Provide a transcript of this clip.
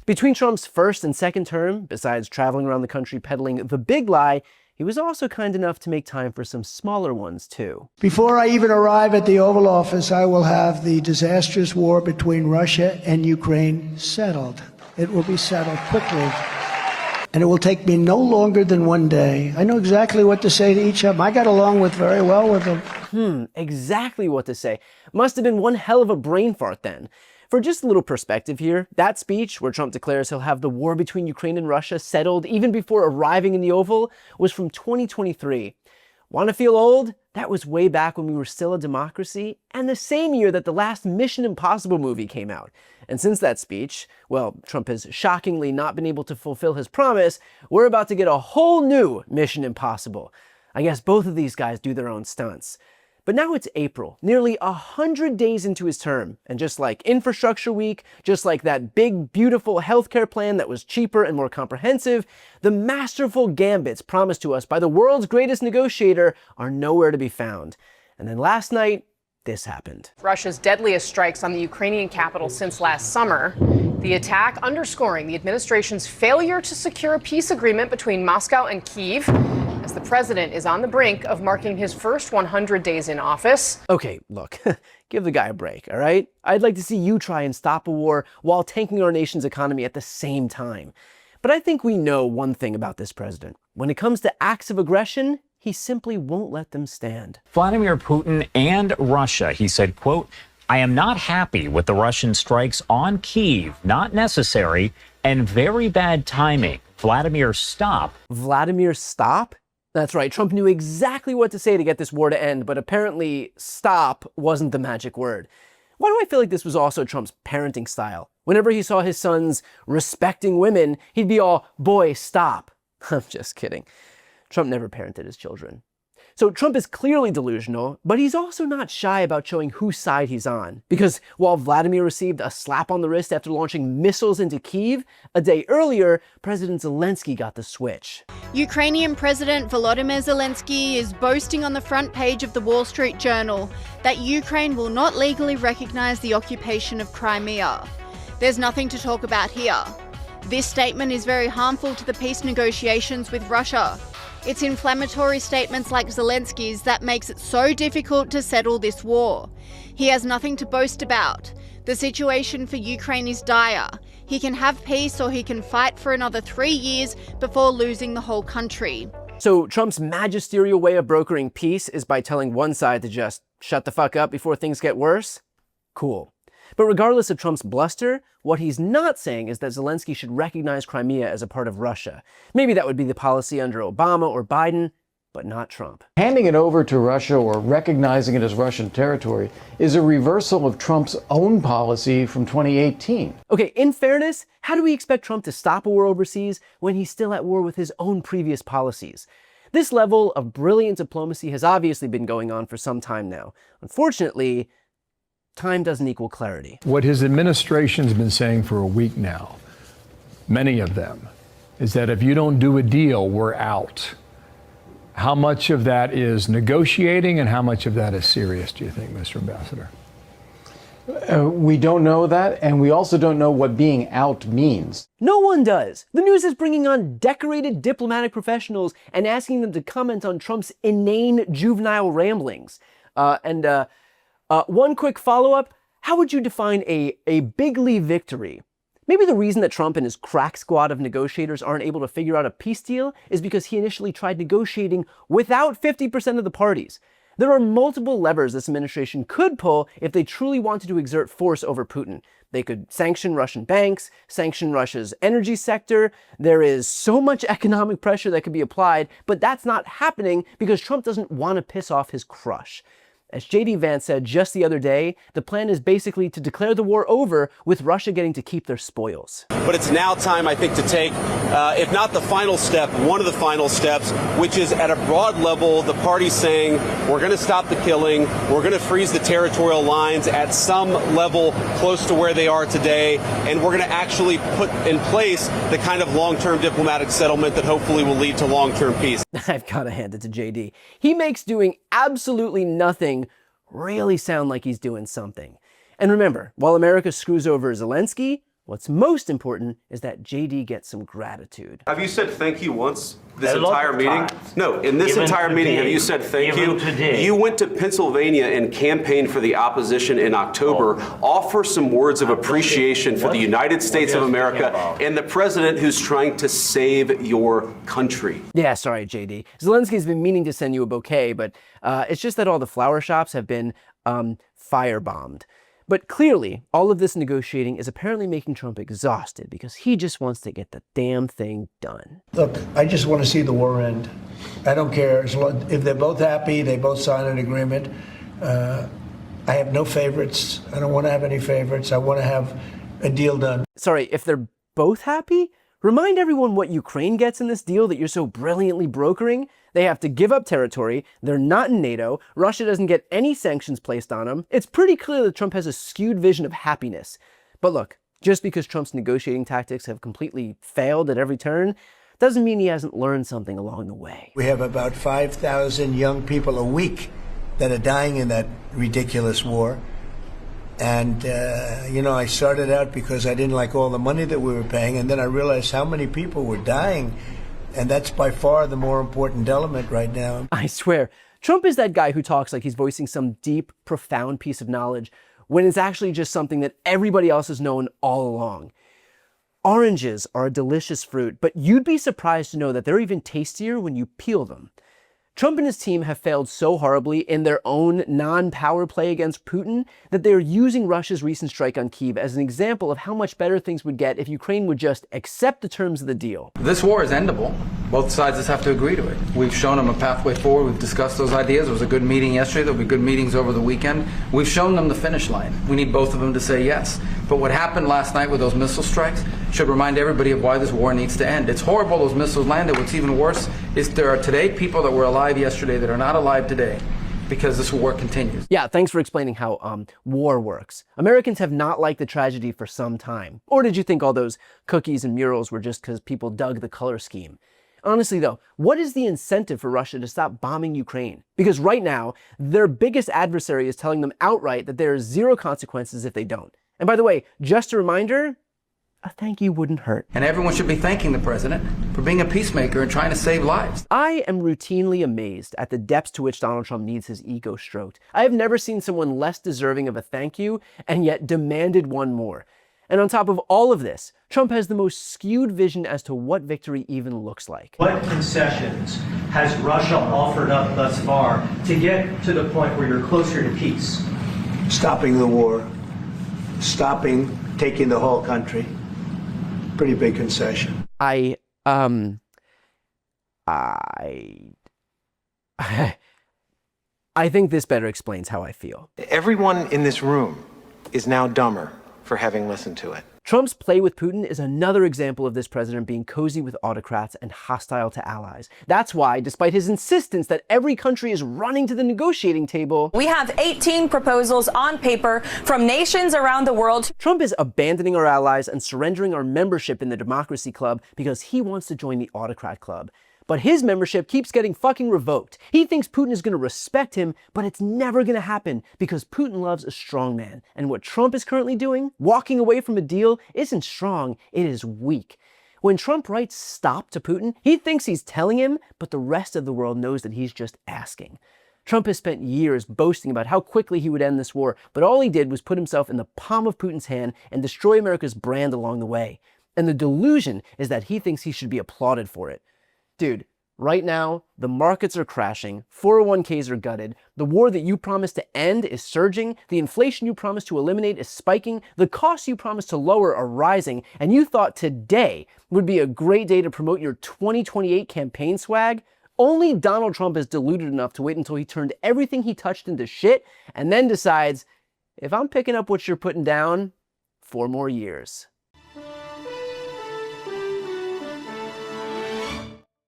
Between Trump's first and second term, besides traveling around the country peddling the big lie, he was also kind enough to make time for some smaller ones, too. Before I even arrive at the Oval Office, I will have the disastrous war between Russia and Ukraine settled. It will be settled quickly. And it will take me no longer than one day. I know exactly what to say to each of them. I got along very well with them. Exactly what to say. Must have been one hell of a brain fart then. For just a little perspective here, that speech where Trump declares he'll have the war between Ukraine and Russia settled even before arriving in the Oval was from 2023. Want to feel old? That was way back when we were still a democracy, and the same year that the last Mission Impossible movie came out. And since that speech, well, Trump has shockingly not been able to fulfill his promise, we're about to get a whole new Mission Impossible. I guess both of these guys do their own stunts. But now it's April, nearly 100 days into his term, and just like Infrastructure Week, just like that big, beautiful healthcare plan that was cheaper and more comprehensive, the masterful gambits promised to us by the world's greatest negotiator are nowhere to be found. And then last night, this happened. Russia's deadliest strikes on the Ukrainian capital since last summer. The attack underscoring the administration's failure to secure a peace agreement between Moscow and Kyiv, as the president is on the brink of marking his first 100 days in office. Okay, look, give the guy a break, all right? I'd like to see you try and stop a war while tanking our nation's economy at the same time. But I think we know one thing about this president. When it comes to acts of aggression, he simply won't let them stand. Vladimir Putin and Russia, he said, quote, "I am not happy with the Russian strikes on Kyiv, not necessary, and very bad timing. Vladimir, stop." Vladimir, stop? That's right, Trump knew exactly what to say to get this war to end, but apparently stop wasn't the magic word. Why do I feel like this was also Trump's parenting style? Whenever he saw his sons respecting women, he'd be all, "Boy, stop." I'm just kidding. Trump never parented his children. So Trump is clearly delusional, but he's also not shy about showing whose side he's on. Because while Vladimir received a slap on the wrist after launching missiles into Kyiv, a day earlier, President Zelensky got the switch. Ukrainian President Volodymyr Zelensky is boasting on the front page of the Wall Street Journal that Ukraine will not legally recognize the occupation of Crimea. There's nothing to talk about here. This statement is very harmful to the peace negotiations with Russia. It's inflammatory statements like Zelensky's that makes it so difficult to settle this war. He has nothing to boast about. The situation for Ukraine is dire. He can have peace or he can fight for another 3 years before losing the whole country. So Trump's magisterial way of brokering peace is by telling one side to just shut the fuck up before things get worse? Cool. But regardless of Trump's bluster, what he's not saying is that Zelensky should recognize Crimea as a part of Russia. Maybe that would be the policy under Obama or Biden, but not Trump. Handing it over to Russia or recognizing it as Russian territory is a reversal of Trump's own policy from 2018. Okay, in fairness, how do we expect Trump to stop a war overseas when he's still at war with his own previous policies? This level of brilliant diplomacy has obviously been going on for some time now. Unfortunately, time doesn't equal clarity. What his administration's been saying for a week now, many of them, is that if you don't do a deal, we're out. How much of that is negotiating and how much of that is serious, do you think, Mr. Ambassador? We don't know that, and we also don't know what being out means. No one does. The news is bringing on decorated diplomatic professionals and asking them to comment on Trump's inane juvenile ramblings. One quick follow-up, how would you define a bigly victory? Maybe the reason that Trump and his crack squad of negotiators aren't able to figure out a peace deal is because he initially tried negotiating without 50% of the parties. There are multiple levers this administration could pull if they truly wanted to exert force over Putin. They could sanction Russian banks, sanction Russia's energy sector. There is so much economic pressure that could be applied, but that's not happening because Trump doesn't want to piss off his crush. As J.D. Vance said just the other day, the plan is basically to declare the war over with Russia getting to keep their spoils. But it's now time, I think, to take, if not the final step, one of the final steps, which is at a broad level, the parties saying, we're going to stop the killing, we're going to freeze the territorial lines at some level close to where they are today, and we're going to actually put in place the kind of long-term diplomatic settlement that hopefully will lead to long-term peace. I've got to hand it to J.D. He makes doing absolutely nothing really sound like he's doing something. And remember, while America screws over Zelensky, What's most important is that JD gets some gratitude. Have you said thank you once this entire meeting? No, in this entire meeting, have you said thank you? You went to Pennsylvania and campaigned for the opposition in October. Offer some words of appreciation for the United States of America and the president who's trying to save your country. Yeah, sorry, JD. Zelensky's been meaning to send you a bouquet, but it's just that all the flower shops have been firebombed. But clearly, all of this negotiating is apparently making Trump exhausted because he just wants to get the damn thing done. Look, I just want to see the war end. I don't care. If they're both happy, they both sign an agreement. I have no favorites. I don't want to have any favorites. I want to have a deal done. Sorry, if they're both happy? Remind everyone what Ukraine gets in this deal that you're so brilliantly brokering. They have to give up territory, they're not in NATO, Russia doesn't get any sanctions placed on them. It's pretty clear that Trump has a skewed vision of happiness. But look, just because Trump's negotiating tactics have completely failed at every turn, doesn't mean he hasn't learned something along the way. We have about 5,000 young people a week that are dying in that ridiculous war. And, I started out because I didn't like all the money that we were paying, and then I realized how many people were dying. And that's by far the more important element right now. I swear, Trump is that guy who talks like he's voicing some deep, profound piece of knowledge when it's actually just something that everybody else has known all along. Oranges are a delicious fruit, but you'd be surprised to know that they're even tastier when you peel them. Trump and his team have failed so horribly in their own non-power play against Putin that they are using Russia's recent strike on Kyiv as an example of how much better things would get if Ukraine would just accept the terms of the deal. This war is endable. Both sides just have to agree to it. We've shown them a pathway forward. We've discussed those ideas. It was a good meeting yesterday. There'll be good meetings over the weekend. We've shown them the finish line. We need both of them to say yes. But what happened last night with those missile strikes should remind everybody of why this war needs to end. It's horrible those missiles landed. What's even worse is there are today people that were alive yesterday that are not alive today because this war continues. Yeah, thanks for explaining how war works. Americans have not liked the tragedy for some time. Or did you think all those cookies and murals were just because people dug the color scheme? Honestly though, what is the incentive for Russia to stop bombing Ukraine? Because right now, their biggest adversary is telling them outright that there are zero consequences if they don't. And by the way, just a reminder, a thank you wouldn't hurt. And everyone should be thanking the president for being a peacemaker and trying to save lives. I am routinely amazed at the depths to which Donald Trump needs his ego stroked. I have never seen someone less deserving of a thank you and yet demanded one more. And on top of all of this, Trump has the most skewed vision as to what victory even looks like. What concessions has Russia offered up thus far to get to the point where you're closer to peace? Stopping the war, stopping taking the whole country. Pretty big concession. I think this better explains how I feel. Everyone in this room is now dumber for having listened to it. Trump's play with Putin is another example of this president being cozy with autocrats and hostile to allies. That's why, despite his insistence that every country is running to the negotiating table, we have 18 proposals on paper from nations around the world. Trump is abandoning our allies and surrendering our membership in the democracy club because he wants to join the autocrat club. But his membership keeps getting fucking revoked. He thinks Putin is going to respect him, but it's never going to happen because Putin loves a strong man. And what Trump is currently doing, walking away from a deal, isn't strong, it is weak. When Trump writes stop to Putin, he thinks he's telling him, but the rest of the world knows that he's just asking. Trump has spent years boasting about how quickly he would end this war, but all he did was put himself in the palm of Putin's hand and destroy America's brand along the way. And the delusion is that he thinks he should be applauded for it. Dude, right now, the markets are crashing, 401ks are gutted, the war that you promised to end is surging, the inflation you promised to eliminate is spiking, the costs you promised to lower are rising, and you thought today would be a great day to promote your 2028 campaign swag? Only Donald Trump is deluded enough to wait until he turned everything he touched into shit, and then decides, if I'm picking up what you're putting down, 4 more years.